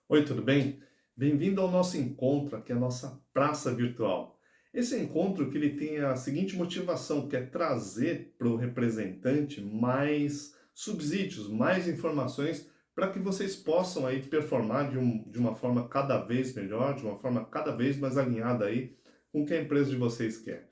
Oi, tudo bem? Bem-vindo ao nosso encontro, aqui a nossa praça virtual. Esse encontro que ele tem a seguinte motivação, que é trazer para o representante mais subsídios, mais informações, para que vocês possam aí performar de uma forma cada vez melhor, de uma forma cada vez mais alinhada aí com o que a empresa de vocês quer.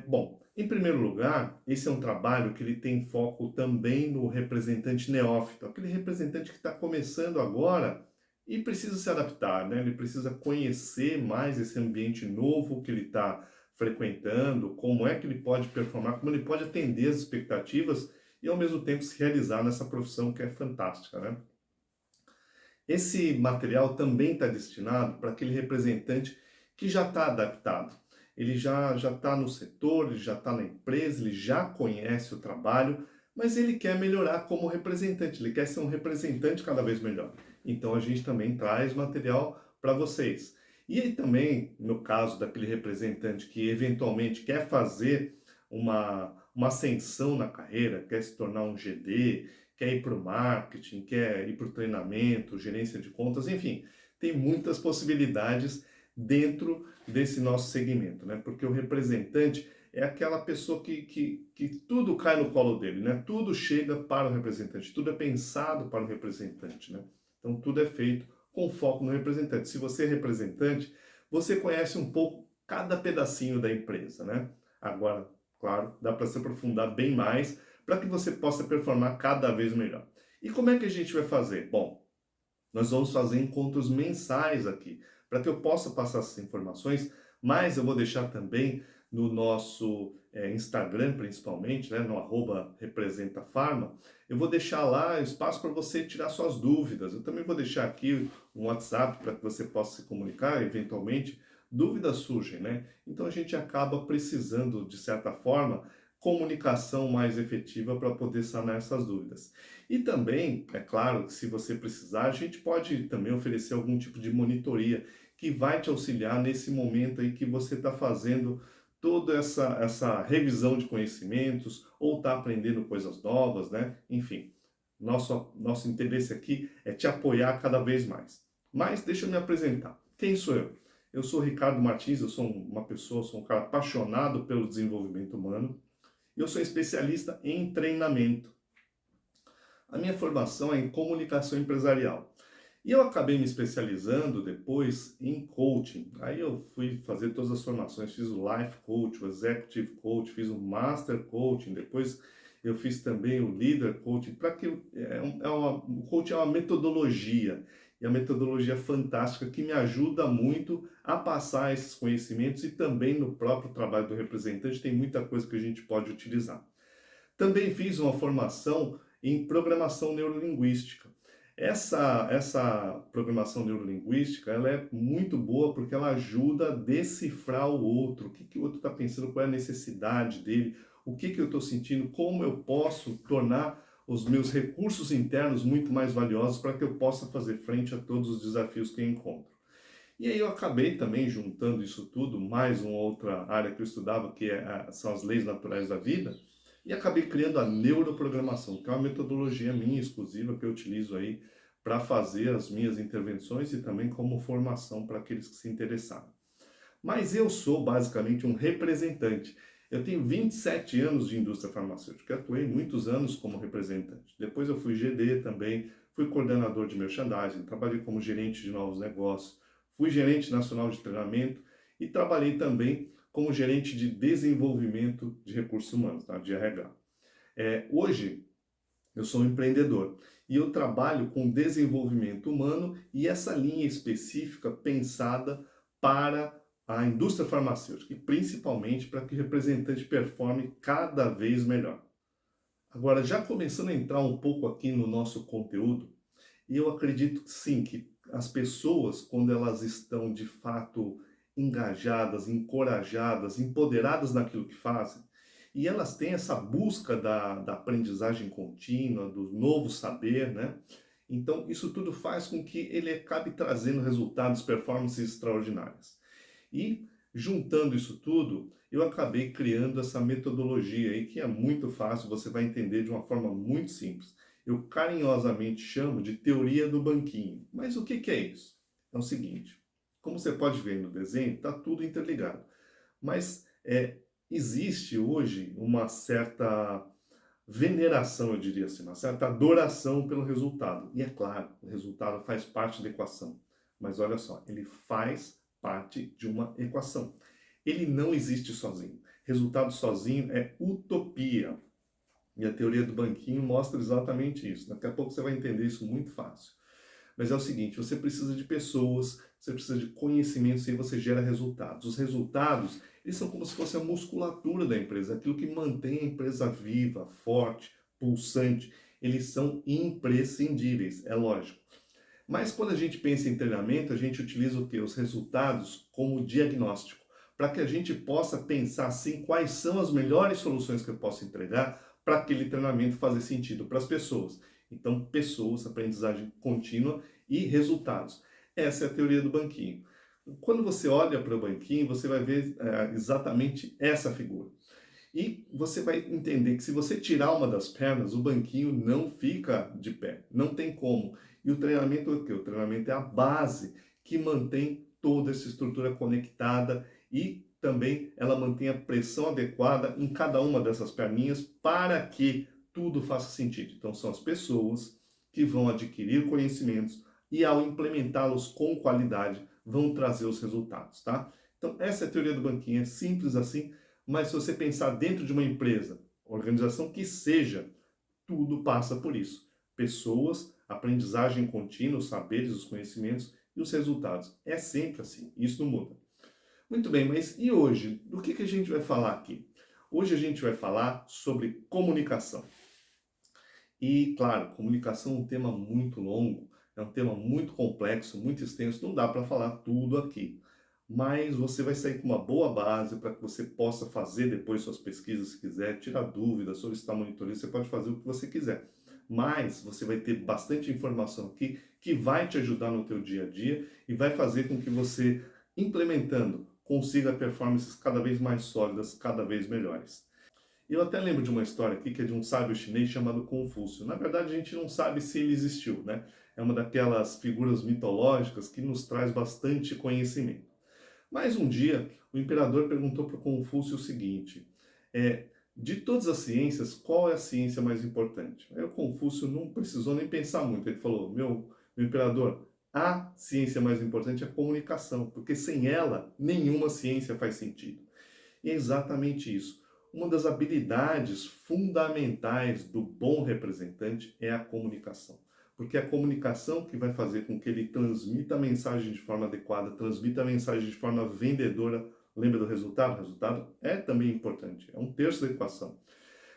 Bom, em primeiro lugar, esse é um trabalho que ele tem foco também no representante neófito, aquele representante que está começando agora e precisa se adaptar, né? Ele precisa conhecer mais esse ambiente novo que ele está frequentando, como é que ele pode performar, como ele pode atender as expectativas e ao mesmo tempo se realizar nessa profissão que é fantástica, né? Esse material também está destinado para aquele representante que já está adaptado. Ele já está no setor, ele já está na empresa, ele já conhece o trabalho, mas ele quer melhorar como representante, ele quer ser um representante cada vez melhor. Então a gente também traz material para vocês. E aí também, no caso daquele representante que eventualmente quer fazer uma ascensão na carreira, quer se tornar um GD, quer ir para o marketing, quer ir para o treinamento, gerência de contas, enfim, tem muitas possibilidades dentro desse nosso segmento, né? Porque o representante é aquela pessoa que tudo cai no colo dele, né? Tudo chega para o representante, tudo é pensado para o representante, né? Então tudo é feito com foco no representante. Se você é representante, você conhece um pouco cada pedacinho da empresa, né? Agora, claro, dá para se aprofundar bem mais para que você possa performar cada vez melhor. E como é que a gente vai fazer? Bom, nós vamos fazer encontros mensais aqui, para que eu possa passar essas informações, mas eu vou deixar também no nosso Instagram, principalmente, né, no @representafarma, eu vou deixar lá espaço para você tirar suas dúvidas. Eu também vou deixar aqui um WhatsApp para que você possa se comunicar, eventualmente, dúvidas surgem, né? Então a gente acaba precisando, de certa forma, comunicação mais efetiva para poder sanar essas dúvidas. E também, é claro, que se você precisar, a gente pode também oferecer algum tipo de monitoria que vai te auxiliar nesse momento aí que você está fazendo toda essa revisão de conhecimentos ou está aprendendo coisas novas, né? Enfim, nosso interesse aqui é te apoiar cada vez mais. Mas deixa eu me apresentar. Quem sou eu? Eu sou Ricardo Martins, eu sou uma pessoa, sou um cara apaixonado pelo desenvolvimento humano. Eu sou especialista em treinamento. A minha formação é em comunicação empresarial. E eu acabei me especializando depois em coaching. Aí eu fui fazer todas as formações, fiz o Life Coach, o Executive Coach, fiz o Master Coaching, depois eu fiz também o Leader Coaching, para que o coaching é uma metodologia, e a metodologia fantástica que me ajuda muito a passar esses conhecimentos e também no próprio trabalho do representante tem muita coisa que a gente pode utilizar. Também fiz uma formação em programação neurolinguística. Essa programação neurolinguística, ela é muito boa porque ela ajuda a decifrar o outro, o que, que o outro está pensando, qual é a necessidade dele, o que, que eu estou sentindo, como eu posso tornar os meus recursos internos muito mais valiosos para que eu possa fazer frente a todos os desafios que eu encontro. E aí eu acabei também juntando isso tudo, mais uma outra área que eu estudava, que são as leis naturais da vida, e acabei criando a neuroprogramação, que é uma metodologia minha exclusiva que eu utilizo aí para fazer as minhas intervenções e também como formação para aqueles que se interessaram. Mas eu sou basicamente um representante. Eu tenho 27 anos de indústria farmacêutica, atuei muitos anos como representante. Depois eu fui GD também, fui coordenador de merchandising, trabalhei como gerente de novos negócios, fui gerente nacional de treinamento e trabalhei também como gerente de desenvolvimento de recursos humanos, tá? De RH. Hoje eu sou um empreendedor e eu trabalho com desenvolvimento humano e essa linha específica pensada para a indústria farmacêutica e principalmente para que o representante performe cada vez melhor. Agora, já começando a entrar um pouco aqui no nosso conteúdo, eu acredito que sim, que as pessoas, quando elas estão de fato engajadas, encorajadas, empoderadas naquilo que fazem, e elas têm essa busca da aprendizagem contínua, do novo saber, né? Então, isso tudo faz com que ele acabe trazendo resultados, performances extraordinárias. E, juntando isso tudo, eu acabei criando essa metodologia aí, que é muito fácil, você vai entender de uma forma muito simples. Eu carinhosamente chamo de teoria do banquinho. Mas o que é isso? É o seguinte, como você pode ver no desenho, está tudo interligado. Mas existe hoje uma certa veneração, eu diria assim, uma certa adoração pelo resultado. E é claro, o resultado faz parte da equação. Mas olha só, ele faz parte de uma equação. Ele não existe sozinho. Resultado sozinho é utopia. E a teoria do banquinho mostra exatamente isso. Daqui a pouco você vai entender isso muito fácil. Mas é o seguinte, você precisa de pessoas, você precisa de conhecimentos e aí você gera resultados. Os resultados, eles são como se fosse a musculatura da empresa, aquilo que mantém a empresa viva, forte, pulsante. Eles são imprescindíveis, é lógico. Mas quando a gente pensa em treinamento, a gente utiliza o quê? Os resultados como diagnóstico, para que a gente possa pensar assim quais são as melhores soluções que eu posso entregar para aquele treinamento fazer sentido para as pessoas. Então, pessoas, aprendizagem contínua e resultados. Essa é a teoria do banquinho. Quando você olha para o banquinho, você vai ver exatamente essa figura. E você vai entender que se você tirar uma das pernas, o banquinho não fica de pé. Não tem como. E o treinamento é o quê? O treinamento é a base que mantém toda essa estrutura conectada e também ela mantém a pressão adequada em cada uma dessas perninhas para que tudo faça sentido. Então são as pessoas que vão adquirir conhecimentos e ao implementá-los com qualidade vão trazer os resultados, tá? Então essa é a teoria do banquinho, é simples assim, mas se você pensar dentro de uma empresa, organização que seja, tudo passa por isso. Pessoas, aprendizagem contínua, os saberes, os conhecimentos e os resultados. É sempre assim, isso não muda. Muito bem, mas e hoje? Do que a gente vai falar aqui? Hoje a gente vai falar sobre comunicação. E, claro, comunicação é um tema muito longo, é um tema muito complexo, muito extenso, não dá para falar tudo aqui. Mas você vai sair com uma boa base para que você possa fazer depois suas pesquisas se quiser, tirar dúvidas, solicitar monitoria, você pode fazer o que você quiser. Mas você vai ter bastante informação aqui que vai te ajudar no teu dia a dia e vai fazer com que você, implementando, consiga performances cada vez mais sólidas, cada vez melhores. Eu até lembro de uma história aqui que é de um sábio chinês chamado Confúcio. Na verdade, a gente não sabe se ele existiu, né? É uma daquelas figuras mitológicas que nos traz bastante conhecimento. Mas um dia, o imperador perguntou para Confúcio o seguinte: de todas as ciências, qual é a ciência mais importante? Aí o Confúcio não precisou nem pensar muito. Ele falou: meu imperador, a ciência mais importante é a comunicação, porque sem ela, nenhuma ciência faz sentido. E é exatamente isso. Uma das habilidades fundamentais do bom representante é a comunicação. Porque é a comunicação que vai fazer com que ele transmita a mensagem de forma adequada, transmita a mensagem de forma vendedora. Lembra do resultado? O resultado é também importante, é um terço da equação.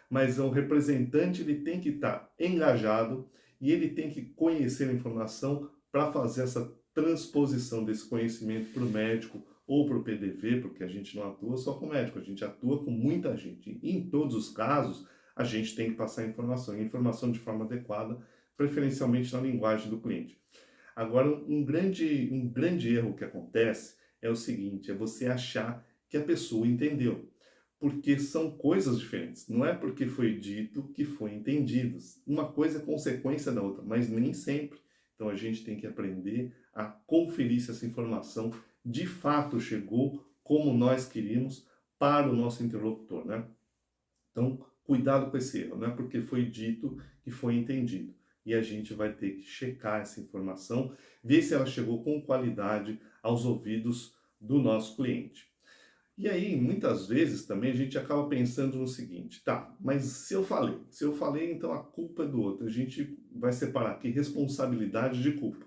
Mas o representante ele tem que estar engajado e ele tem que conhecer a informação para fazer essa transposição desse conhecimento para o médico ou para o PDV, porque a gente não atua só com médico, a gente atua com muita gente. E em todos os casos, a gente tem que passar informação de forma adequada, preferencialmente na linguagem do cliente. Agora, um grande erro que acontece é o seguinte, é você achar que a pessoa entendeu, porque são coisas diferentes. Não é porque foi dito que foi entendido. Uma coisa é consequência da outra, mas nem sempre. Então a gente tem que aprender a conferir se essa informação de fato chegou como nós queríamos para o nosso interlocutor, né? Então, cuidado com esse erro, não é porque foi dito que foi entendido. E a gente vai ter que checar essa informação, ver se ela chegou com qualidade aos ouvidos do nosso cliente. E aí, muitas vezes também a gente acaba pensando no seguinte, tá, mas se eu falei, então a culpa é do outro. A gente vai separar aqui responsabilidade de culpa.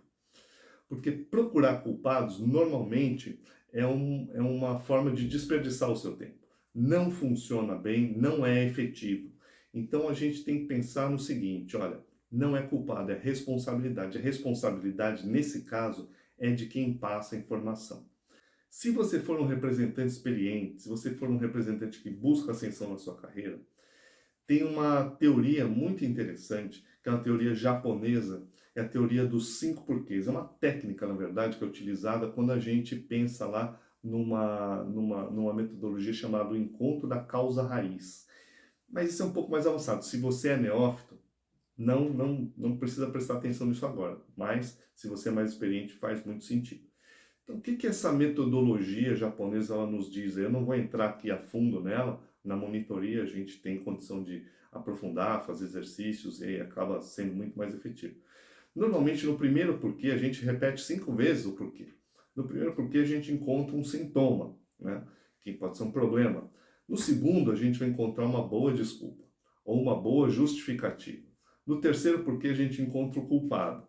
Porque procurar culpados normalmente é uma forma de desperdiçar o seu tempo. Não funciona bem, não é efetivo. Então a gente tem que pensar no seguinte, olha, não é culpado, é responsabilidade. A responsabilidade, nesse caso, é de quem passa a informação. Se você for um representante experiente, se você for um representante que busca ascensão na sua carreira, tem uma teoria muito interessante, que é uma teoria japonesa, é a teoria dos 5 porquês. É uma técnica, na verdade, que é utilizada quando a gente pensa lá numa metodologia chamada o encontro da causa raiz. Mas isso é um pouco mais avançado. Se você é neófito, não precisa prestar atenção nisso agora, mas se você é mais experiente, faz muito sentido. Então, o que que essa metodologia japonesa ela nos diz? Eu não vou entrar aqui a fundo nela, na monitoria a gente tem condição de aprofundar, fazer exercícios e aí acaba sendo muito mais efetivo. Normalmente, no primeiro porquê, a gente repete 5 vezes o porquê. No primeiro porquê, a gente encontra um sintoma, né? Que pode ser um problema. No segundo, a gente vai encontrar uma boa desculpa ou uma boa justificativa. No terceiro porquê, a gente encontra o culpado.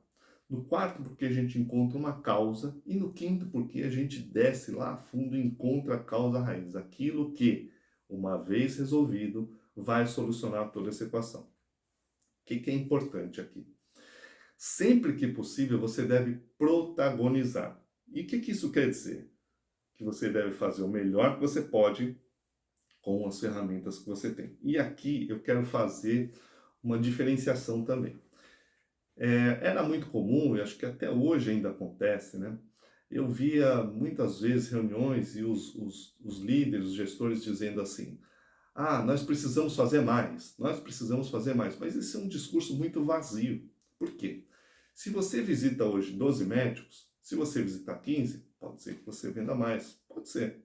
No quarto porquê, a gente encontra uma causa. E no quinto porquê, a gente desce lá a fundo e encontra a causa raiz. Aquilo que, uma vez resolvido, vai solucionar toda essa equação. O que que é importante aqui? Sempre que possível, você deve protagonizar. E o que que isso quer dizer? Que você deve fazer o melhor que você pode com as ferramentas que você tem. E aqui eu quero fazer uma diferenciação também. Era muito comum, e acho que até hoje ainda acontece, né? Eu via muitas vezes reuniões e os líderes, os gestores dizendo assim: ah, nós precisamos fazer mais, nós precisamos fazer mais. Mas esse é um discurso muito vazio. Por quê? Se você visita hoje 12 médicos, se você visitar 15, pode ser que você venda mais, pode ser.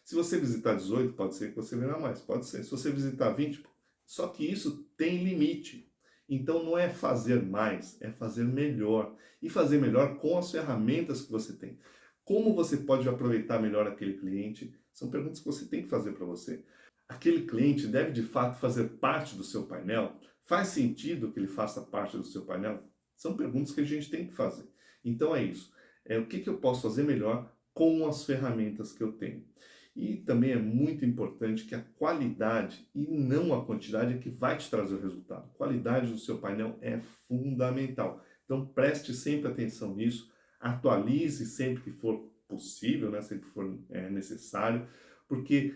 Se você visitar 18, pode ser que você venda mais, pode ser. Se você visitar 20, só que isso tem limite. Então não é fazer mais, é fazer melhor. E fazer melhor com as ferramentas que você tem. Como você pode aproveitar melhor aquele cliente? São perguntas que você tem que fazer para você. Aquele cliente deve de fato fazer parte do seu painel? Faz sentido que ele faça parte do seu painel? São perguntas que a gente tem que fazer. Então é isso. O que eu posso fazer melhor com as ferramentas que eu tenho? E também é muito importante que a qualidade e não a quantidade é que vai te trazer o resultado. A qualidade do seu painel é fundamental. Então preste sempre atenção nisso, atualize sempre que for possível, né? Sempre que for necessário, porque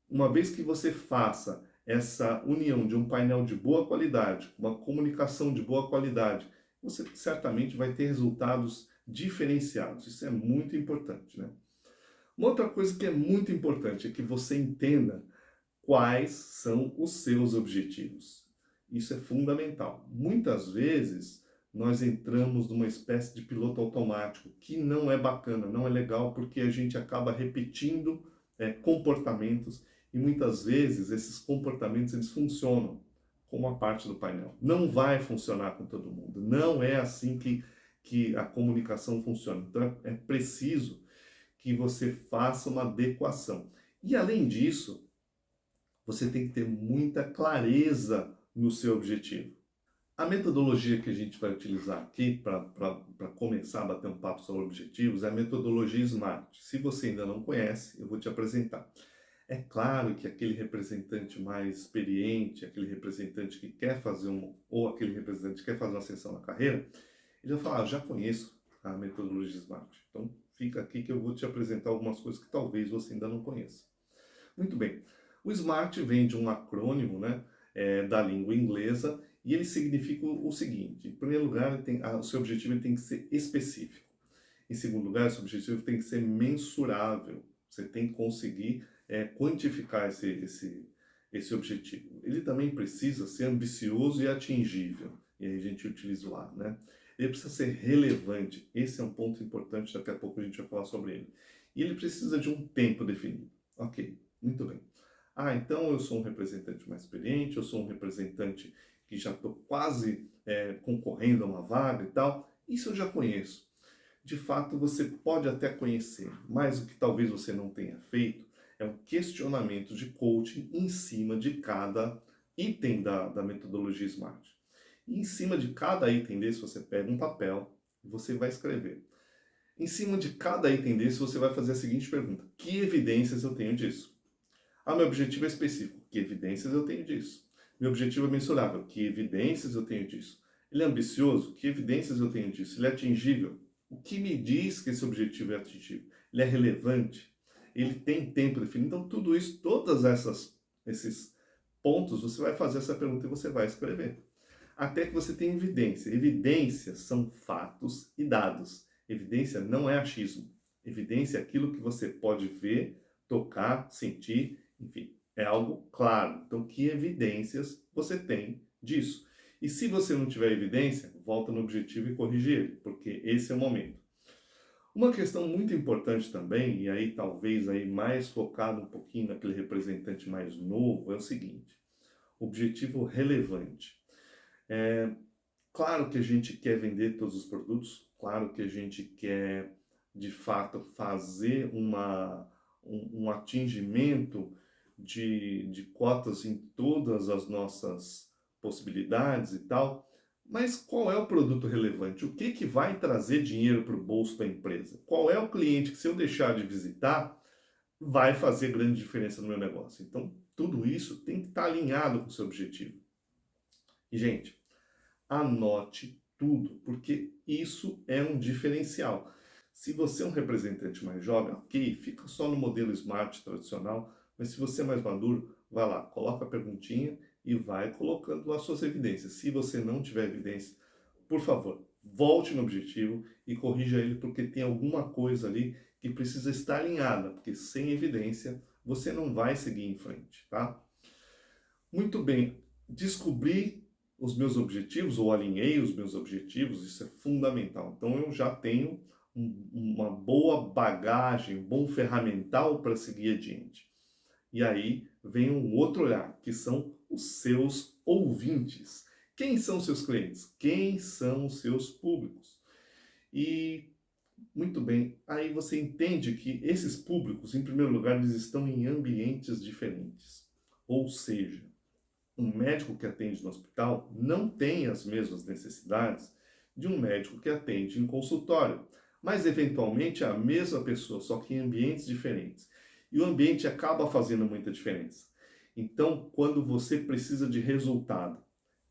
uma vez que você faça essa união de um painel de boa qualidade, uma comunicação de boa qualidade, você certamente vai ter resultados diferenciados. Isso é muito importante, né? Uma outra coisa que é muito importante é que você entenda quais são os seus objetivos. Isso é fundamental. Muitas vezes nós entramos numa espécie de piloto automático que não é bacana, não é legal, porque a gente acaba repetindo comportamentos e muitas vezes esses comportamentos eles funcionam como a parte do painel. Não vai funcionar com todo mundo. Não é assim que a comunicação funciona. Então é preciso que você faça uma adequação. E além disso, você tem que ter muita clareza no seu objetivo. A metodologia que a gente vai utilizar aqui para começar a bater um papo sobre objetivos é a metodologia SMART. Se você ainda não conhece, eu vou te apresentar. É claro que aquele representante mais experiente, aquele representante que quer fazer ou aquele representante que quer fazer uma ascensão na carreira, ele vai falar, já conheço a metodologia SMART. Então, fica aqui que eu vou te apresentar algumas coisas que talvez você ainda não conheça. Muito bem. O SMART vem de um acrônimo, né, da língua inglesa e ele significa o seguinte: em primeiro lugar, o seu objetivo tem que ser específico. Em segundo lugar, o seu objetivo tem que ser mensurável. Você tem que conseguir quantificar esse objetivo. Ele também precisa ser ambicioso e atingível. E aí a gente utiliza o A, né? Ele precisa ser relevante. Esse é um ponto importante, daqui a pouco a gente vai falar sobre ele. E ele precisa de um tempo definido. Ok, muito bem. Ah, então eu sou um representante mais experiente, eu sou um representante que já estou quase concorrendo a uma vaga e tal. Isso eu já conheço. De fato, você pode até conhecer, mas o que talvez você não tenha feito é um questionamento de coaching em cima de cada item da metodologia SMART. E em cima de cada item desse, você pega um papel e você vai escrever. Em cima de cada item desse, você vai fazer a seguinte pergunta: que evidências eu tenho disso? Ah, meu objetivo é específico. Que evidências eu tenho disso? Meu objetivo é mensurável. Que evidências eu tenho disso? Ele é ambicioso? Que evidências eu tenho disso? Ele é atingível? O que me diz que esse objetivo é atingível? Ele é relevante? Ele tem tempo definido? Então, tudo isso, esses pontos, você vai fazer essa pergunta e você vai escrever. Até que você tenha evidência. Evidências são fatos e dados. Evidência não é achismo. Evidência é aquilo que você pode ver, tocar, sentir, enfim, é algo claro. Então, que evidências você tem disso? E se você não tiver evidência, volta no objetivo e corrige ele, porque esse é o momento. Uma questão muito importante também, e aí talvez aí mais focado um pouquinho naquele representante mais novo, é o seguinte: objetivo relevante. Claro que a gente quer vender todos os produtos, claro que a gente quer, de fato, fazer um atingimento de cotas em todas as nossas possibilidades e tal, mas qual é o produto relevante? O que vai trazer dinheiro para o bolso da empresa? Qual é o cliente que, se eu deixar de visitar, vai fazer grande diferença no meu negócio? Então, tudo isso tem que estar alinhado com o seu objetivo. E, gente, anote tudo, porque isso é um diferencial. Se você é um representante mais jovem, ok, fica só no modelo Smart tradicional, mas se você é mais maduro, vai lá, coloca a perguntinha e vai colocando lá suas evidências. Se você não tiver evidência, por favor, volte no objetivo e corrija ele, porque tem alguma coisa ali que precisa estar alinhada, porque sem evidência você não vai seguir em frente, tá? Muito bem, descobri os meus objetivos, ou alinhei os meus objetivos, isso é fundamental. Então eu já tenho uma boa bagagem, um bom ferramental para seguir adiante. E aí vem um outro olhar, que são os seus ouvintes. Quem são seus clientes? Quem são os seus públicos? E, muito bem, aí você entende que esses públicos, em primeiro lugar, eles estão em ambientes diferentes. Ou seja, um médico que atende no hospital não tem as mesmas necessidades de um médico que atende em consultório, mas eventualmente é a mesma pessoa, só que em ambientes diferentes. E o ambiente acaba fazendo muita diferença. Então, quando você precisa de resultado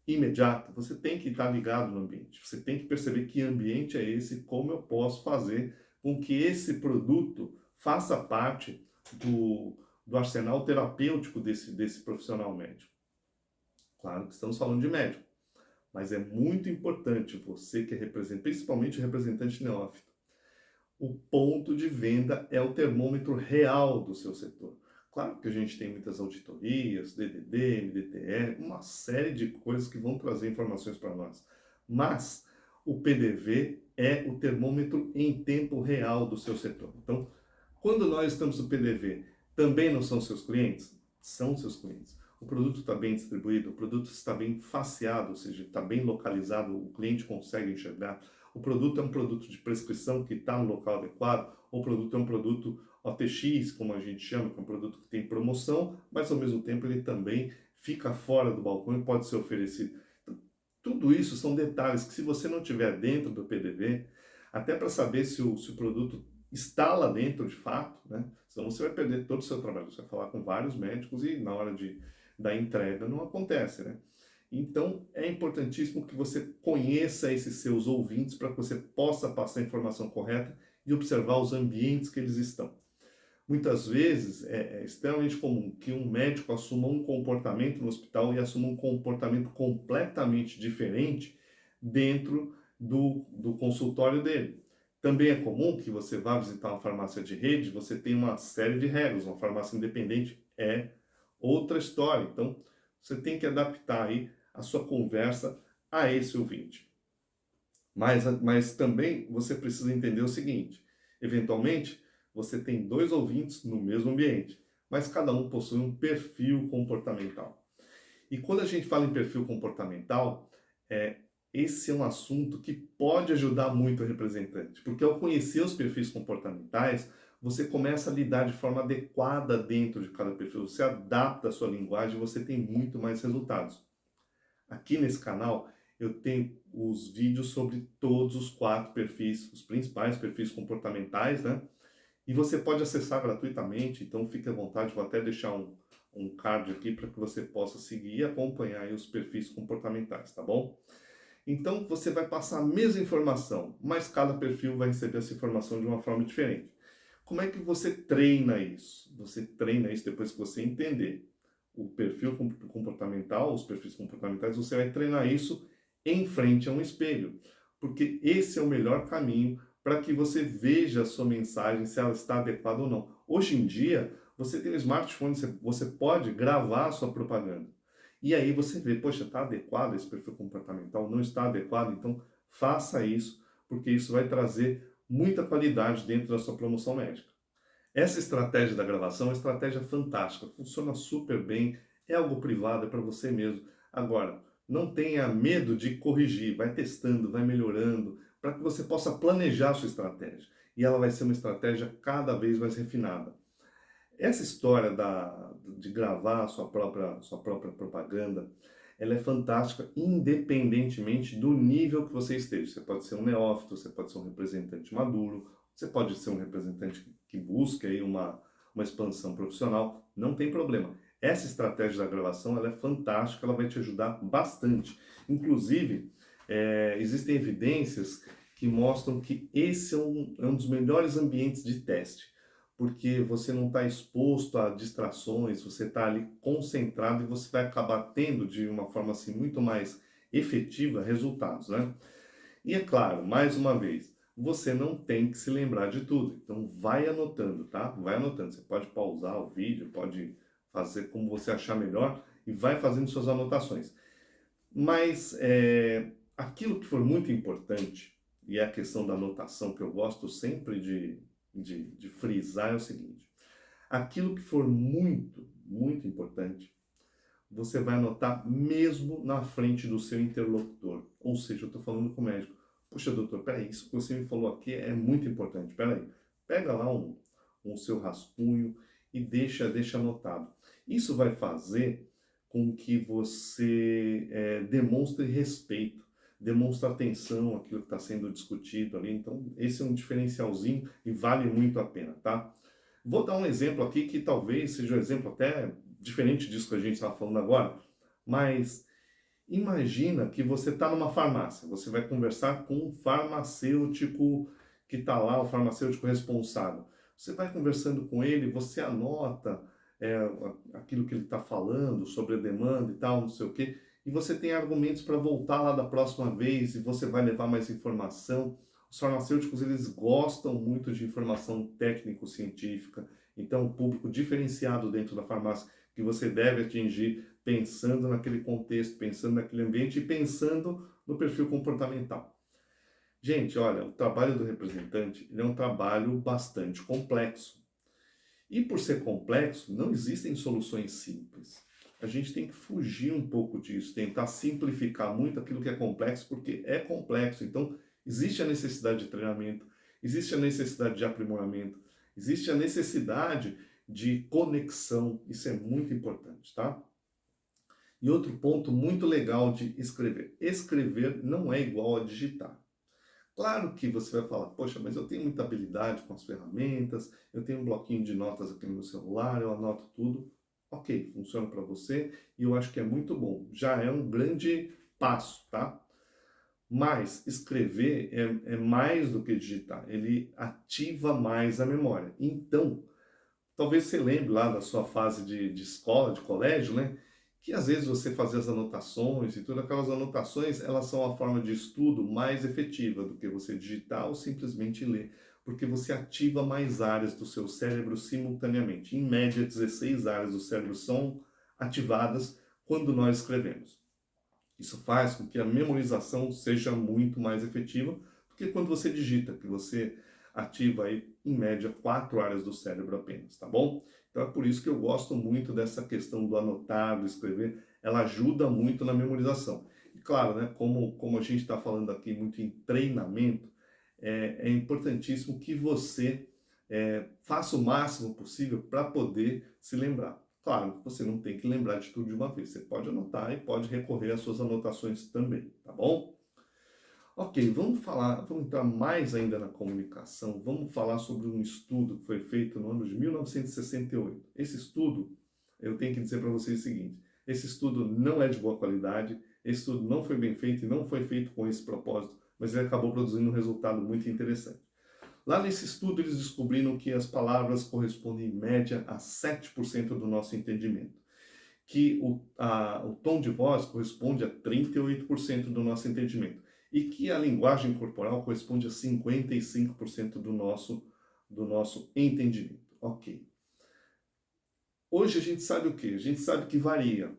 imediato, você tem que estar ligado no ambiente. Você tem que perceber que ambiente é esse, como eu posso fazer com que esse produto faça parte do arsenal terapêutico desse profissional médico. Claro que estamos falando de médico, mas é muito importante você que é representante, principalmente o representante neófito. O ponto de venda é o termômetro real do seu setor. Claro que a gente tem muitas auditorias, DDD, MDTE, uma série de coisas que vão trazer informações para nós. Mas o PDV é o termômetro em tempo real do seu setor. Então, quando nós estamos no PDV, também não são seus clientes? São seus clientes. O produto está bem distribuído, o produto está bem faceado, ou seja, está bem localizado, o cliente consegue enxergar. O produto é um produto de prescrição que está no local adequado, ou o produto é um produto OTX, como a gente chama, que é um produto que tem promoção, mas ao mesmo tempo ele também fica fora do balcão e pode ser oferecido. Então, tudo isso são detalhes que, se você não tiver dentro do PDV, até para saber se o produto está lá dentro de fato, né? Senão você vai perder todo o seu trabalho. Você vai falar com vários médicos e na hora da entrega não acontece, né? Então, é importantíssimo que você conheça esses seus ouvintes para que você possa passar a informação correta e observar os ambientes que eles estão. Muitas vezes é extremamente comum que um médico assuma um comportamento no hospital e assuma um comportamento completamente diferente dentro do consultório dele. Também é comum que você vá visitar uma farmácia de rede, você tem uma série de regras, uma farmácia independente é outra história. Então, você tem que adaptar aí a sua conversa a esse ouvinte. Mas também você precisa entender o seguinte: eventualmente, você tem dois ouvintes no mesmo ambiente, mas cada um possui um perfil comportamental. E quando a gente fala em perfil comportamental, esse é um assunto que pode ajudar muito o representante, porque ao conhecer os perfis comportamentais, você começa a lidar de forma adequada dentro de cada perfil, você adapta a sua linguagem e você tem muito mais resultados. Aqui nesse canal eu tenho os vídeos sobre todos os 4 perfis, os principais perfis comportamentais, né? E você pode acessar gratuitamente, então fique à vontade, vou até deixar um card aqui para que você possa seguir e acompanhar aí os perfis comportamentais, tá bom? Então você vai passar a mesma informação, mas cada perfil vai receber essa informação de uma forma diferente. Como é que você treina isso? Você treina isso depois que você entender o perfil comportamental, os perfis comportamentais, você vai treinar isso em frente a um espelho, porque esse é o melhor caminho para que você veja a sua mensagem, se ela está adequada ou não. Hoje em dia, você tem um smartphone, você pode gravar a sua propaganda. E aí você vê, poxa, está adequado esse perfil comportamental? Não está adequado? Então faça isso, porque isso vai trazer muita qualidade dentro da sua promoção médica. Essa estratégia da gravação é uma estratégia fantástica, funciona super bem, é algo privado, é para você mesmo. Agora, não tenha medo de corrigir, vai testando, vai melhorando, para que você possa planejar a sua estratégia. E ela vai ser uma estratégia cada vez mais refinada. Essa história de gravar a sua própria propaganda, ela é fantástica independentemente do nível que você esteja. Você pode ser um neófito, você pode ser um representante maduro, você pode ser um representante que busca aí uma expansão profissional, não tem problema. Essa estratégia da gravação, ela é fantástica, ela vai te ajudar bastante. Inclusive, existem evidências que mostram que esse é um dos melhores ambientes de teste, porque você não está exposto a distrações, você está ali concentrado e você vai acabar tendo de uma forma assim muito mais efetiva resultados, né? E é claro, mais uma vez, você não tem que se lembrar de tudo, então vai anotando, tá? Vai anotando, você pode pausar o vídeo, pode fazer como você achar melhor e vai fazendo suas anotações. Mas aquilo que for muito importante, e é a questão da anotação que eu gosto sempre de frisar, é o seguinte: aquilo que for muito, muito importante, você vai anotar mesmo na frente do seu interlocutor. Ou seja, eu estou falando com o médico. Poxa, doutor, peraí, isso que você me falou aqui é muito importante. Peraí, pega lá um seu rascunho e deixa anotado. Isso vai fazer com que você demonstre respeito, demonstre atenção àquilo que está sendo discutido ali. Então, esse é um diferencialzinho e vale muito a pena, tá? Vou dar um exemplo aqui que talvez seja um exemplo até diferente disso que a gente está falando agora, mas imagina que você está numa farmácia, você vai conversar com um farmacêutico que está lá, o farmacêutico responsável. Você vai conversando com ele, você anota aquilo que ele está falando sobre a demanda e tal, não sei o quê, e você tem argumentos para voltar lá da próxima vez e você vai levar mais informação. Os farmacêuticos, eles gostam muito de informação técnico-científica, então o público diferenciado dentro da farmácia que você deve atingir pensando naquele contexto, pensando naquele ambiente e pensando no perfil comportamental. Gente, olha, o trabalho do representante ele é um trabalho bastante complexo. E por ser complexo, não existem soluções simples. A gente tem que fugir um pouco disso, tentar simplificar muito aquilo que é complexo, porque é complexo. Então, existe a necessidade de treinamento, existe a necessidade de aprimoramento, existe a necessidade de conexão. Isso é muito importante, tá? E outro ponto muito legal de escrever. Escrever não é igual a digitar. Claro que você vai falar, poxa, mas eu tenho muita habilidade com as ferramentas, eu tenho um bloquinho de notas aqui no meu celular, eu anoto tudo. Ok, funciona para você e eu acho que é muito bom. Já é um grande passo, tá? Mas escrever é mais do que digitar, ele ativa mais a memória. Então, talvez você lembre lá da sua fase de escola, de colégio, né? Que às vezes você fazia as anotações e todas aquelas anotações, elas são a forma de estudo mais efetiva do que você digitar ou simplesmente ler, porque você ativa mais áreas do seu cérebro simultaneamente. Em média, 16 áreas do cérebro são ativadas quando nós escrevemos. Isso faz com que a memorização seja muito mais efetiva do que quando você digita, que você ativa aí, em média, 4 áreas do cérebro apenas, tá bom? Então é por isso que eu gosto muito dessa questão do anotar, do escrever, ela ajuda muito na memorização. E claro, né, como a gente está falando aqui muito em treinamento, é importantíssimo que você faça o máximo possível para poder se lembrar. Claro, você não tem que lembrar de tudo de uma vez, você pode anotar e pode recorrer às suas anotações também, tá bom? Ok, vamos entrar mais ainda na comunicação, vamos falar sobre um estudo que foi feito no ano de 1968. Esse estudo, eu tenho que dizer para vocês o seguinte, esse estudo não é de boa qualidade, esse estudo não foi bem feito e não foi feito com esse propósito, mas ele acabou produzindo um resultado muito interessante. Lá nesse estudo eles descobriram que as palavras correspondem em média a 7% do nosso entendimento, que o tom de voz corresponde a 38% do nosso entendimento e que a linguagem corporal corresponde a 55% do nosso entendimento. Ok. Hoje a gente sabe o quê? A gente sabe que varia.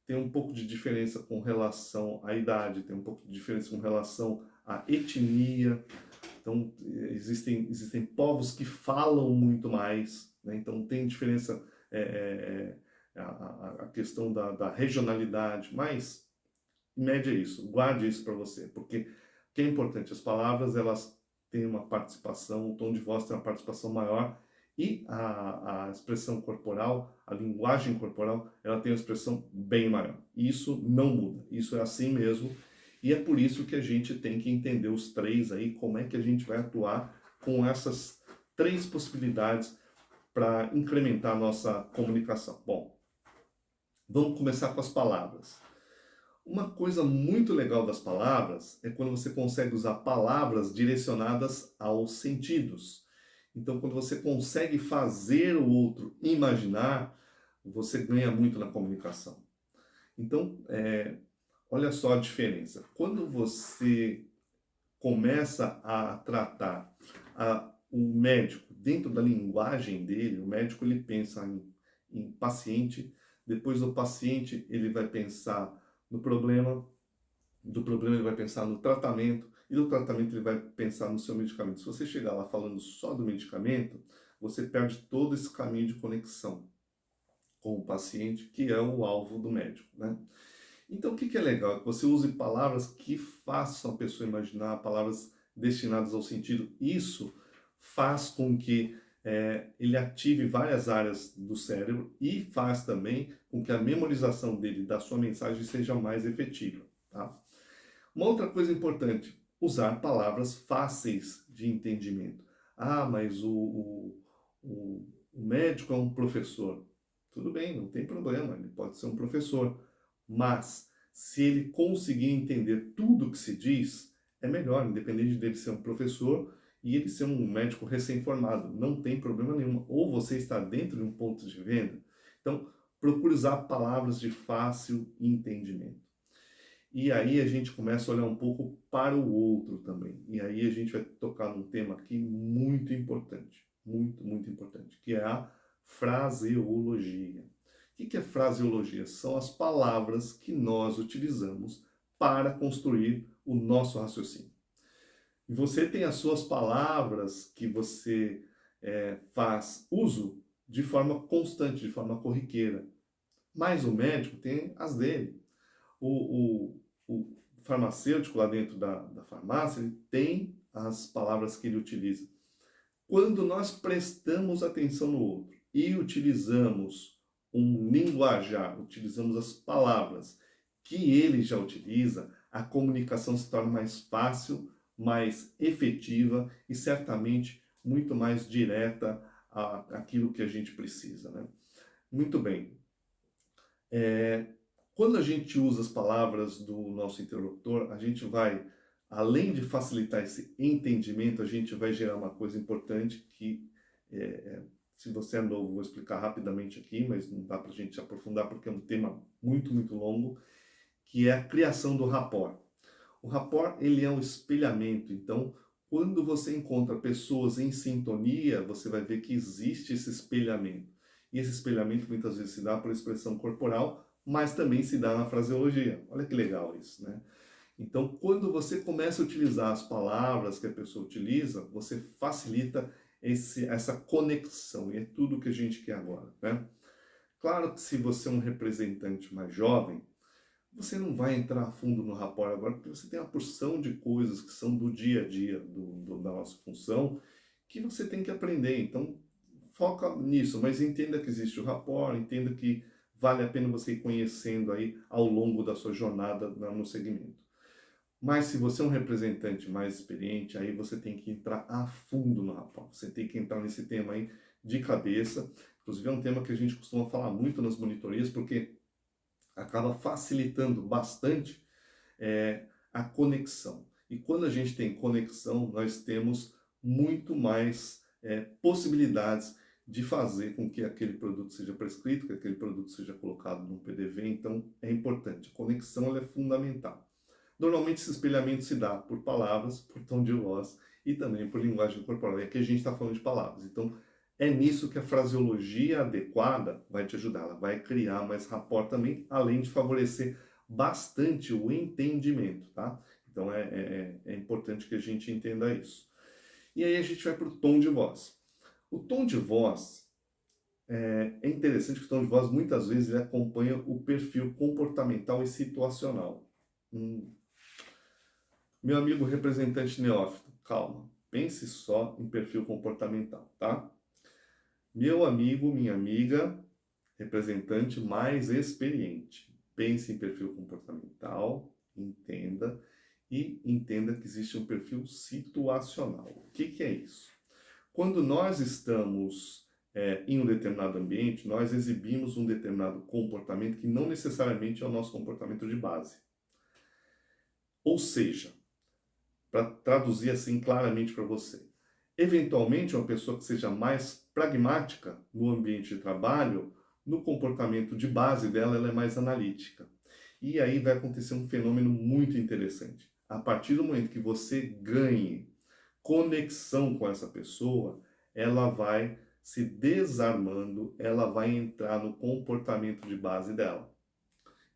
tem um pouco de diferença com relação à idade, tem um pouco de diferença com relação à etnia. Então, existem povos que falam muito mais, né? Então, tem diferença, a questão da regionalidade, mas, em média, é isso. Guarde isso para você, porque o que é importante, as palavras, elas têm uma participação, o tom de voz tem uma participação maior, e a expressão corporal, a linguagem corporal, ela tem uma expressão bem maior. E isso não muda, isso é assim mesmo. E é por isso que a gente tem que entender os três aí, como é que a gente vai atuar com essas três possibilidades para incrementar a nossa comunicação. Bom, vamos começar com as palavras. Uma coisa muito legal das palavras é quando você consegue usar palavras direcionadas aos sentidos. Então, quando você consegue fazer o outro imaginar, você ganha muito na comunicação. Então, olha só a diferença. Quando você começa a tratar o médico dentro da linguagem dele, o médico ele pensa em paciente, depois do paciente ele vai pensar no problema, do problema ele vai pensar no tratamento, e do tratamento ele vai pensar no seu medicamento. Se você chegar lá falando só do medicamento, você perde todo esse caminho de conexão com o paciente, que é o alvo do médico, né? Então, o que é legal? É que você use palavras que façam a pessoa imaginar, palavras destinadas ao sentido. Isso faz com que ele ative várias áreas do cérebro e faz também com que a memorização dele, da sua mensagem, seja mais efetiva, tá? Uma outra coisa importante, usar palavras fáceis de entendimento. Ah, mas o médico é um professor. Tudo bem, não tem problema, ele pode ser um professor. Mas, se ele conseguir entender tudo que se diz, é melhor, independente dele ser um professor e ele ser um médico recém-formado. Não tem problema nenhum. Ou você está dentro de um ponto de venda. Então, procure usar palavras de fácil entendimento. E aí a gente começa a olhar um pouco para o outro também. E aí a gente vai tocar num tema aqui muito importante, muito, muito importante, que é a fraseologia. O que é fraseologia? São as palavras que nós utilizamos para construir o nosso raciocínio. E você tem as suas palavras que você faz uso de forma constante, de forma corriqueira. Mas o médico tem as dele. O farmacêutico lá dentro da farmácia, ele tem as palavras que ele utiliza. Quando nós prestamos atenção no outro e utilizamos um linguajar, utilizamos as palavras que ele já utiliza, a comunicação se torna mais fácil, mais efetiva e certamente muito mais direta àquilo que a gente precisa, né? Muito bem. Quando a gente usa as palavras do nosso interlocutor, a gente vai, além de facilitar esse entendimento, a gente vai gerar uma coisa importante que, se você é novo, vou explicar rapidamente aqui, mas não dá para a gente aprofundar porque é um tema muito, muito longo, que é a criação do rapport. O rapport, ele é um espelhamento, então, quando você encontra pessoas em sintonia, você vai ver que existe esse espelhamento. E esse espelhamento muitas vezes se dá por expressão corporal, mas também se dá na fraseologia. Olha que legal isso, né? Então, quando você começa a utilizar as palavras que a pessoa utiliza, você facilita essa conexão, e é tudo que a gente quer agora, né? Claro que se você é um representante mais jovem, você não vai entrar a fundo no rapport agora, porque você tem uma porção de coisas que são do dia a dia da nossa função, que você tem que aprender. Então, foca nisso, mas entenda que existe o rapport, entenda que vale a pena você ir conhecendo aí ao longo da sua jornada no segmento. Mas se você é um representante mais experiente, aí você tem que entrar a fundo no rapport. Você tem que entrar nesse tema aí de cabeça. Inclusive é um tema que a gente costuma falar muito nas monitorias, porque acaba facilitando bastante a conexão. E quando a gente tem conexão, nós temos muito mais possibilidades de fazer com que aquele produto seja prescrito, que aquele produto seja colocado no PDV. Então, é importante. A conexão ela é fundamental. Normalmente, esse espelhamento se dá por palavras, por tom de voz e também por linguagem corporal. E aqui a gente está falando de palavras. Então, É nisso que a fraseologia adequada vai te ajudar. Ela vai criar mais rapport também, além de favorecer bastante o entendimento, tá? Então é importante que a gente entenda isso. E aí a gente vai para o tom de voz. O tom de voz é interessante que o tom de voz muitas vezes ele acompanha o perfil comportamental e situacional. Hum, Meu amigo representante neófito, calma. Pense só em perfil comportamental, tá? Meu amigo, minha amiga, representante mais experiente. Pense em perfil comportamental, entenda e entenda que existe um perfil situacional. O que é isso? Quando nós estamos em um determinado ambiente, nós exibimos um determinado comportamento que não necessariamente é o nosso comportamento de base. Ou seja, para traduzir assim claramente para você, eventualmente uma pessoa que seja mais pragmática no ambiente de trabalho, no comportamento de base dela, ela é mais analítica. E aí vai acontecer um fenômeno muito interessante. A partir do momento que você ganhe conexão com essa pessoa, ela vai se desarmando, ela vai entrar no comportamento de base dela.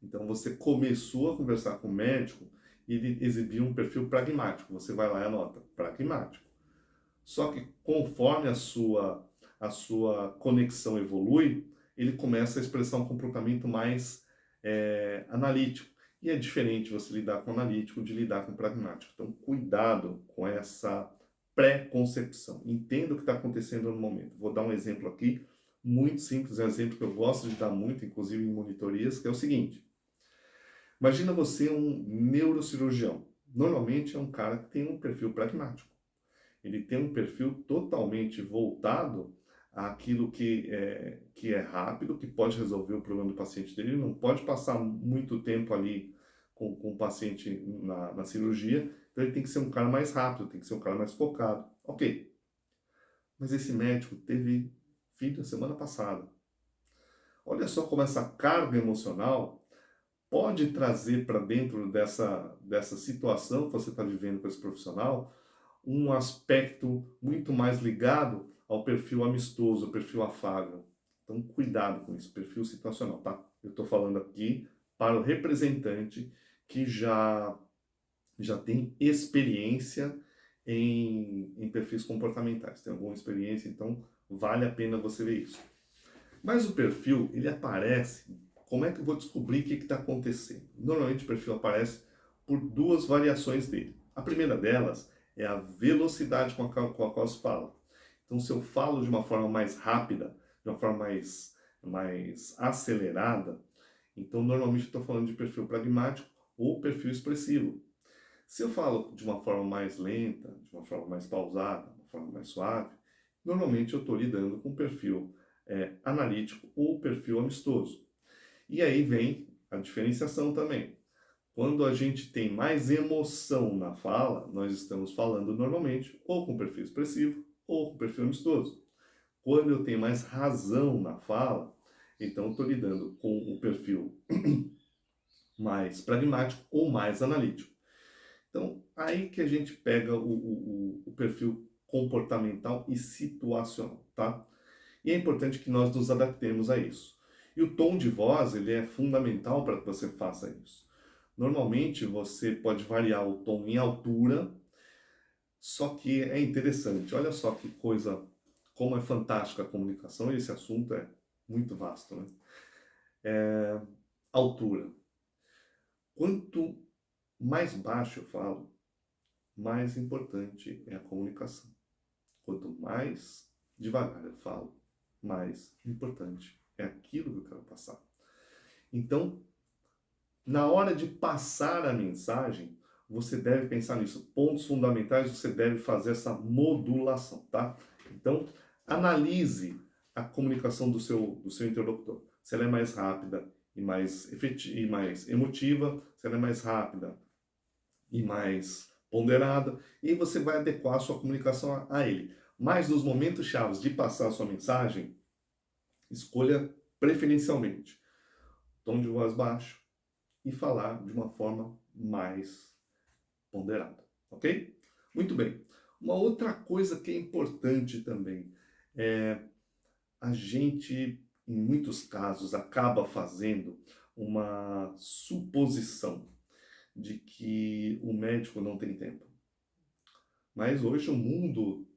Então você começou a conversar com o médico e ele exibiu um perfil pragmático. Você vai lá e anota, pragmático. Só que conforme a sua conexão evolui, ele começa a expressar um comportamento mais analítico. E é diferente você lidar com analítico de lidar com pragmático. Então, cuidado com essa pré-concepção. Entenda o que está acontecendo no momento. Vou dar um exemplo aqui, muito simples, é um exemplo que eu gosto de dar muito, inclusive em monitorias, que é o seguinte. Imagina você um neurocirurgião. Normalmente é um cara que tem um perfil pragmático. Ele tem um perfil totalmente voltado àquilo que é rápido, que pode resolver o problema do paciente dele. Ele não pode passar muito tempo ali com o paciente na cirurgia. Então ele tem que ser um cara mais rápido, tem que ser um cara mais focado. Ok, mas esse médico teve filho semana passada. Olha só como essa carga emocional pode trazer para dentro dessa situação que você está vivendo com esse profissional um aspecto muito mais ligado ao perfil amistoso, ao perfil afável. Então, cuidado com isso, perfil situacional, tá? Eu estou falando aqui para o representante que já tem experiência em perfis comportamentais, tem alguma experiência, então vale a pena você ver isso. Mas o perfil, ele aparece, como é que eu vou descobrir o que está acontecendo? Normalmente o perfil aparece por duas variações dele. A primeira delas é a velocidade com a qual se fala. Então, se eu falo de uma forma mais rápida, de uma forma mais acelerada, então normalmente estou falando de perfil pragmático ou perfil expressivo. Se eu falo de uma forma mais lenta, de uma forma mais pausada, de uma forma mais suave, normalmente eu estou lidando com perfil analítico ou perfil amistoso. E aí vem a diferenciação também. Quando a gente tem mais emoção na fala, nós estamos falando normalmente ou com perfil expressivo ou com perfil amistoso. Quando eu tenho mais razão na fala, então estou lidando com o perfil mais pragmático ou mais analítico. Então, aí que a gente pega o perfil comportamental e situacional, tá? E é importante que nós nos adaptemos a isso. E o tom de voz, ele é fundamental para que você faça isso. Normalmente, você pode variar o tom em altura, só que é interessante. Olha só que coisa, como é fantástica a comunicação, e esse assunto é muito vasto, né? Altura. Quanto mais baixo eu falo, mais importante é a comunicação. Quanto mais devagar eu falo, mais importante é aquilo que eu quero passar. Então, na hora de passar a mensagem, você deve pensar nisso. Pontos fundamentais, você deve fazer essa modulação, tá? Então, analise a comunicação do seu interlocutor. Se ela é mais rápida e mais efetiva, e mais emotiva, se ela é mais rápida e mais ponderada, e você vai adequar a sua comunicação a ele. Mas nos momentos chaves de passar a sua mensagem, escolha preferencialmente tom de voz baixo e falar de uma forma mais ponderada, ok? Muito bem. Uma outra coisa que é importante também A gente, em muitos casos, acaba fazendo uma suposição de que o médico não tem tempo. Mas hoje o mundo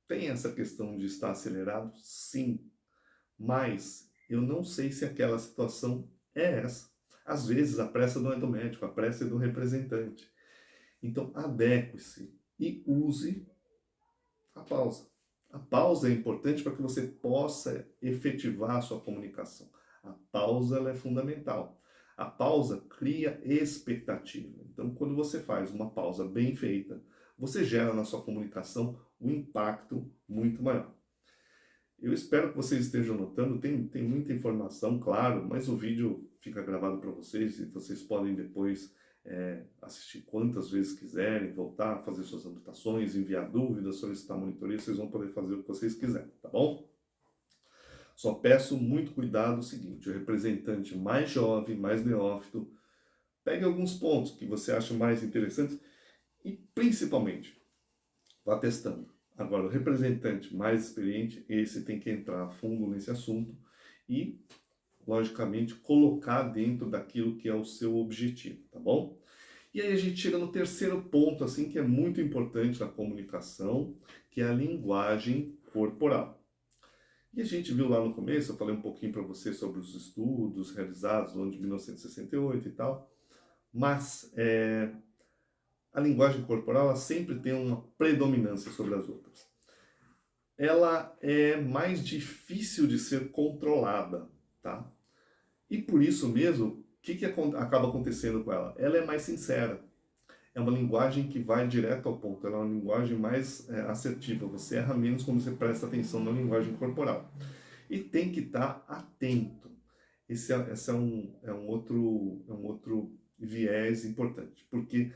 tem essa questão de estar acelerado, sim, mas eu não sei se aquela situação é essa. Às vezes a pressa não é do médico, a pressa é do representante. Então adeque-se e use a pausa. A pausa é importante para que você possa efetivar a sua comunicação. A pausa ela é fundamental. A pausa cria expectativa. Então, quando você faz uma pausa bem feita, você gera na sua comunicação um impacto muito maior. Eu espero que vocês estejam notando, tem muita informação, claro, mas o vídeo fica gravado para vocês e vocês podem depois assistir quantas vezes quiserem, voltar, fazer suas anotações, enviar dúvidas, solicitar monitoria, vocês vão poder fazer o que vocês quiserem, tá bom? Só peço muito cuidado o seguinte, o representante mais jovem, mais neófito, pegue alguns pontos que você acha mais interessantes e, principalmente, vá testando. Agora, o representante mais experiente, esse tem que entrar a fundo nesse assunto e, logicamente, colocar dentro daquilo que é o seu objetivo, tá bom? E aí a gente chega no terceiro ponto, assim, que é muito importante na comunicação, que é a linguagem corporal. E a gente viu lá no começo, eu falei um pouquinho para você sobre os estudos realizados no ano de 1968 e tal, mas a linguagem corporal ela sempre tem uma predominância sobre as outras. Ela é mais difícil de ser controlada, tá? E por isso mesmo, o que acaba acontecendo com ela? Ela é mais sincera. É uma linguagem que vai direto ao ponto. Ela é uma linguagem mais assertiva. Você erra menos quando você presta atenção na linguagem corporal. E tem que estar atento. Esse é um outro viés importante. Porque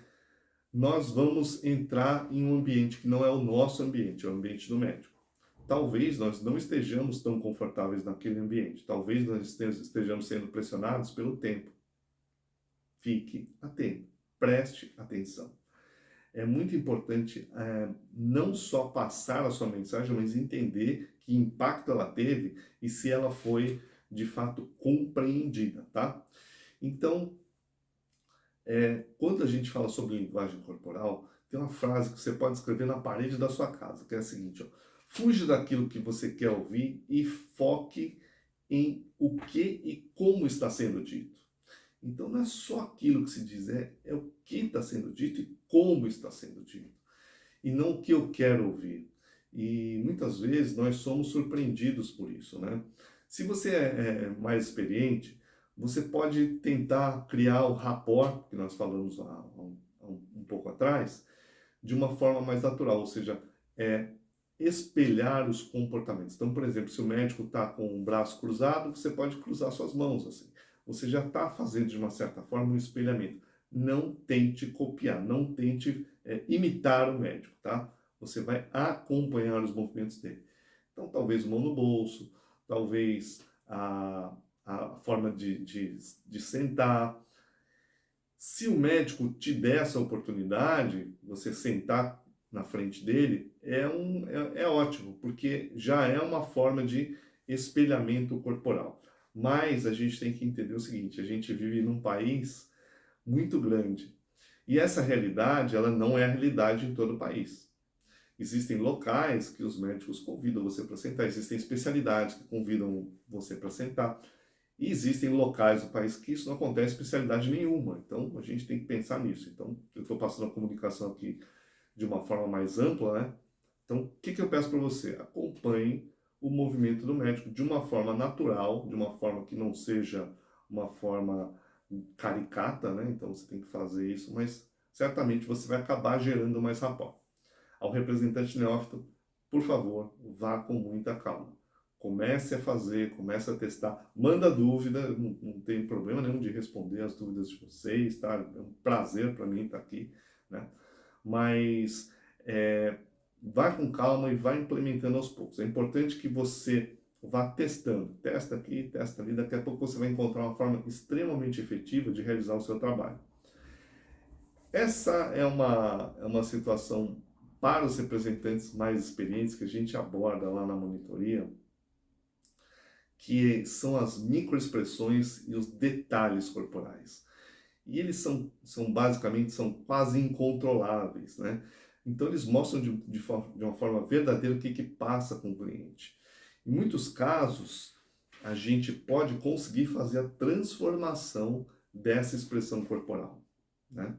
nós vamos entrar em um ambiente que não é o nosso ambiente, é o ambiente do médico. Talvez nós não estejamos tão confortáveis naquele ambiente, talvez nós estejamos sendo pressionados pelo tempo. Fique atento, preste atenção. É muito importante não só passar a sua mensagem, mas entender que impacto ela teve e se ela foi de fato compreendida, tá? Então, quando a gente fala sobre linguagem corporal, tem uma frase que você pode escrever na parede da sua casa, que é a seguinte, ó, fuja daquilo que você quer ouvir e foque em o que e como está sendo dito. Então não é só aquilo que se diz, é o que está sendo dito e como está sendo dito. E não o que eu quero ouvir. E muitas vezes nós somos surpreendidos por isso, né? Se você é mais experiente, você pode tentar criar o rapport, que nós falamos um pouco atrás, de uma forma mais natural, ou seja, espelhar os comportamentos. Então, por exemplo, se o médico está com o braço cruzado, você pode cruzar suas mãos assim. Você já está fazendo, de uma certa forma, um espelhamento. Não tente copiar, não tente imitar o médico, tá? Você vai acompanhar os movimentos dele. Então, talvez mão no bolso, talvez a forma de sentar. Se o médico te der essa oportunidade, você sentar na frente dele, é ótimo, porque já é uma forma de espelhamento corporal. Mas a gente tem que entender o seguinte, a gente vive num país muito grande. E essa realidade, ela não é a realidade em todo o país. Existem locais que os médicos convidam você para sentar, existem especialidades que convidam você para sentar. E existem locais do país que isso não acontece especialidade nenhuma. Então, a gente tem que pensar nisso. Então, eu estou passando a comunicação aqui de uma forma mais ampla, né? Então, o que eu peço para você? Acompanhe o movimento do médico de uma forma natural, de uma forma que não seja uma forma caricata, né? Então, você tem que fazer isso, mas certamente você vai acabar gerando mais rapport. Ao representante neófito, por favor, vá com muita calma. Comece a fazer, comece a testar, manda dúvida, não tem problema nenhum de responder as dúvidas de vocês, tá? É um prazer para mim estar aqui, né? Mas vá com calma e vá implementando aos poucos. É importante que você vá testando, testa aqui, testa ali, daqui a pouco você vai encontrar uma forma extremamente efetiva de realizar o seu trabalho. Essa é uma situação para os representantes mais experientes que a gente aborda lá na monitoria, que são as microexpressões e os detalhes corporais. E eles são basicamente, são quase incontroláveis, né? Então eles mostram de uma forma verdadeira o que passa com o cliente. Em muitos casos, a gente pode conseguir fazer a transformação dessa expressão corporal, né?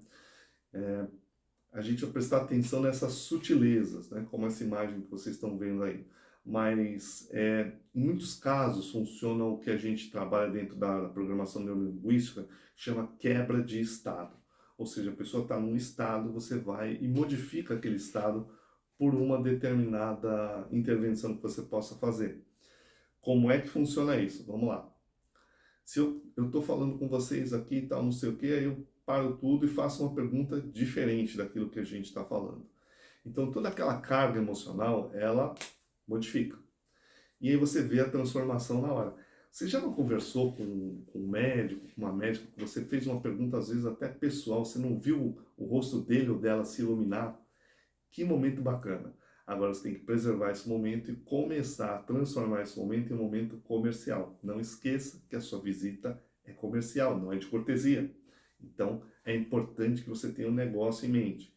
A gente vai prestar atenção nessas sutilezas, né? Como essa imagem que vocês estão vendo aí. Mas, em muitos casos, funciona o que a gente trabalha dentro da programação neurolinguística, que chama quebra de estado. Ou seja, a pessoa está num estado, você vai e modifica aquele estado por uma determinada intervenção que você possa fazer. Como é que funciona isso? Vamos lá. Se eu estou falando com vocês aqui e tal, não sei o que, aí eu paro tudo e faço uma pergunta diferente daquilo que a gente está falando. Então, toda aquela carga emocional, ela modifica. E aí você vê a transformação na hora. Você já não conversou com um médico, com uma médica, que você fez uma pergunta, às vezes até pessoal, você não viu o rosto dele ou dela se iluminar? Que momento bacana. Agora você tem que preservar esse momento e começar a transformar esse momento em um momento comercial. Não esqueça que a sua visita é comercial, não é de cortesia. Então, é importante que você tenha um negócio em mente.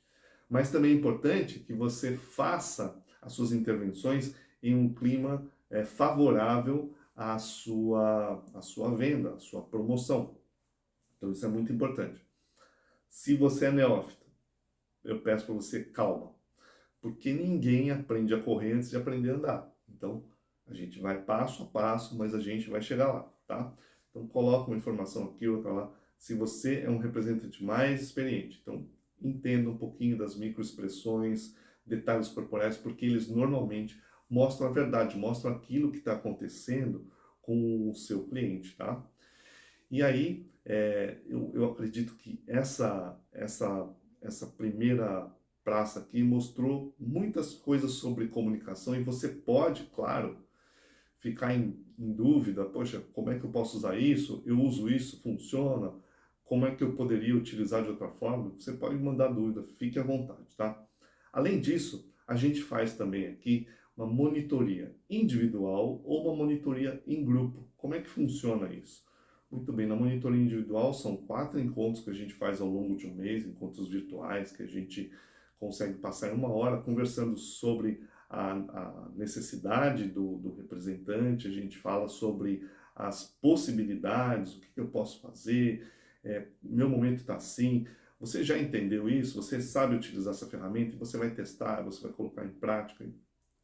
Mas também é importante que você faça as suas intervenções em um clima favorável à sua venda, à sua promoção. Então, isso é muito importante. Se você é neófito, eu peço para você calma, porque ninguém aprende a correr antes de aprender a andar. Então, a gente vai passo a passo, mas a gente vai chegar lá, tá? Então, coloca uma informação aqui, outra lá. Se você é um representante mais experiente, então, entenda um pouquinho das microexpressões, detalhes corporais, porque eles normalmente mostram a verdade, mostram aquilo que está acontecendo com o seu cliente, tá? E aí, eu acredito que essa primeira praça aqui mostrou muitas coisas sobre comunicação e você pode, claro, ficar em dúvida, poxa, como é que eu posso usar isso? Eu uso isso, funciona? Como é que eu poderia utilizar de outra forma? Você pode mandar dúvida, fique à vontade, tá? Além disso, a gente faz também aqui uma monitoria individual ou uma monitoria em grupo. Como é que funciona isso? Muito bem, na monitoria individual são 4 encontros que a gente faz ao longo de um mês, encontros virtuais que a gente consegue passar em 1 hora conversando sobre a necessidade do representante, a gente fala sobre as possibilidades, o que eu posso fazer, meu momento está assim, você já entendeu isso, você sabe utilizar essa ferramenta e você vai testar, você vai colocar em prática.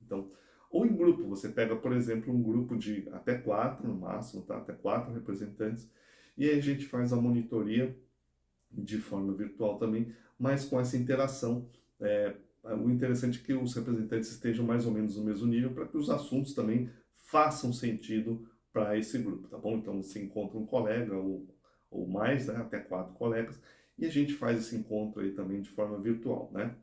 Então, ou em grupo, você pega, por exemplo, um grupo de até 4 no máximo, tá? Até 4 representantes, e aí a gente faz a monitoria de forma virtual também, mas com essa interação. O interessante é que os representantes estejam mais ou menos no mesmo nível para que os assuntos também façam sentido para esse grupo, tá bom? Então você encontra um colega ou mais, né, até 4 colegas, e a gente faz esse encontro aí também de forma virtual, né?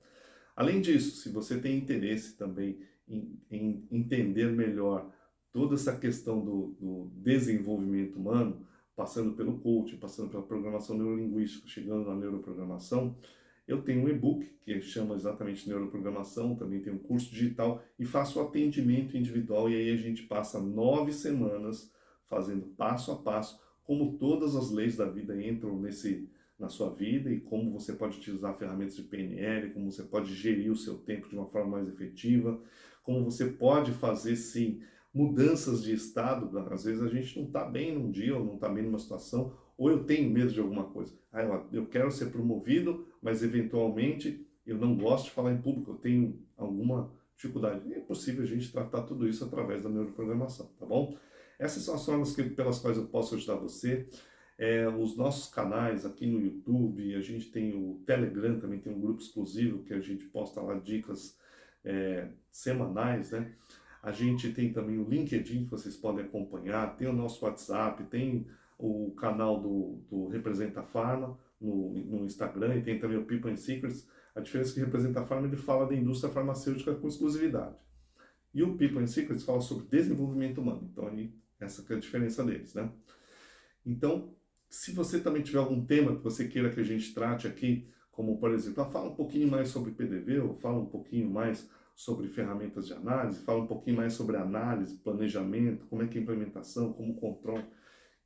Além disso, se você tem interesse também em entender melhor toda essa questão do desenvolvimento humano, passando pelo coaching, passando pela programação neurolinguística, chegando na neuroprogramação, eu tenho um e-book que chama exatamente Neuroprogramação, também tem um curso digital e faço o atendimento individual e aí a gente passa 9 semanas fazendo passo a passo como todas as leis da vida entram na sua vida e como você pode utilizar ferramentas de PNL, como você pode gerir o seu tempo de uma forma mais efetiva, como você pode fazer, sim, mudanças de estado. Às vezes a gente não está bem num dia ou não está bem numa situação, ou eu tenho medo de alguma coisa. Eu quero ser promovido, mas eventualmente eu não gosto de falar em público, eu tenho alguma dificuldade. É possível a gente tratar tudo isso através da neuroprogramação, tá bom? Essas são as formas pelas quais eu posso ajudar você. Os nossos canais aqui no YouTube, a gente tem o Telegram, também tem um grupo exclusivo que a gente posta lá dicas semanais, né? A gente tem também o LinkedIn que vocês podem acompanhar, tem o nosso WhatsApp, tem o canal do Representa Pharma no Instagram e tem também o People and Secrets. A diferença é que o Representa Pharma ele fala da indústria farmacêutica com exclusividade. E o People and Secrets fala sobre desenvolvimento humano. Então, aí, essa que é a diferença deles, né? Então, se você também tiver algum tema que você queira que a gente trate aqui, como por exemplo, fala um pouquinho mais sobre PDV, ou fala um pouquinho mais sobre ferramentas de análise, fala um pouquinho mais sobre análise, planejamento, como é que é a implementação, como controle,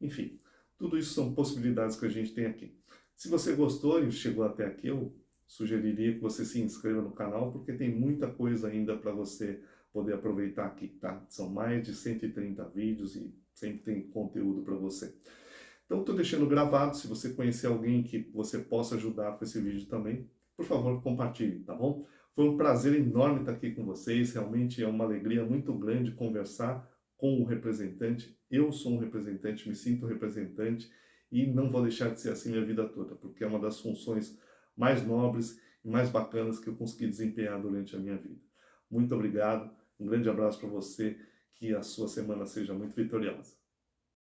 enfim, tudo isso são possibilidades que a gente tem aqui. Se você gostou e chegou até aqui, eu sugeriria que você se inscreva no canal, porque tem muita coisa ainda para você poder aproveitar aqui, tá? São mais de 130 vídeos e sempre tem conteúdo para você. Então, estou deixando gravado. Se você conhecer alguém que você possa ajudar com esse vídeo também, por favor, compartilhe, tá bom? Foi um prazer enorme estar aqui com vocês. Realmente é uma alegria muito grande conversar com o representante. Eu sou um representante, me sinto representante e não vou deixar de ser assim minha vida toda, porque é uma das funções mais nobres e mais bacanas que eu consegui desempenhar durante a minha vida. Muito obrigado, um grande abraço para você, que a sua semana seja muito vitoriosa.